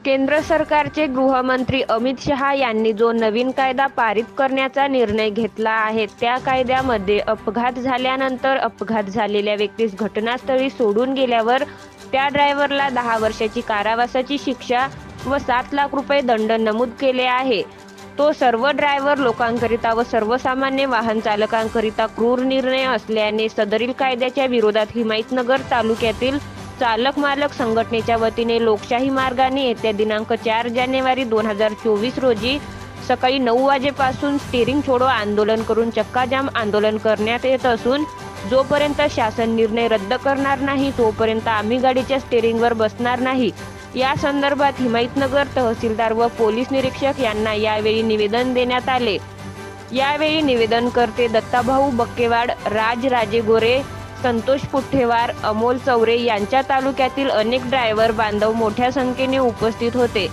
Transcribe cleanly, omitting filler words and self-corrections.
केंद्र सरकारचे गृहमंत्री अमित शहा यांनी जो नवीन कायदा पारित करण्याचा निर्णय घेतला आहे, त्या कायद्यामध्ये अपघात झाल्यानंतर अपघात झालेल्या व्यक्तीस घटनास्थळी सोडून गेल्यावर त्या ड्रायव्हरला 10 वर्षाची कारावासाची शिक्षा व 7 लाख रुपये दंड नमूद केले आहे. तो सर्व ड्रायव्हर लोकांकरिता व सर्वसामान्य वाहन चालकांकरिता क्रूर निर्णय असल्याने सदरील कायद्याच्या विरोधात हिमायतनगर तालुक्यातील चालक मालक संघटनेच्या वतीने लोकशाही मार्गाने येत्या दिनांक 4 जानेवारी 2024 रोजी सकाळी 9 वाजेपासून स्टीअरिंग छोडो आंदोलन करून चक्काजाम आंदोलन करण्यात येत असून जोपर्यंत शासन निर्णय रद्द करणार नाही तोपर्यंत आम्ही गाडीच्या स्टीअरिंगवर बसणार नाही. या संदर्भात हिमायतनगर तहसीलदार व पोलीस निरीक्षक यांना यावेळी निवेदन देण्यात आले. यावेळी निवेदनकर्ते दत्ताभाऊ बक्केवाड, राज राजेगोरे, संतोष पुठ्ठेवार, अमोल चौरे यांच्या तालुक्यातील अनेक ड्रायव्हर बांधव मोठ्या संख्येने उपस्थित होते.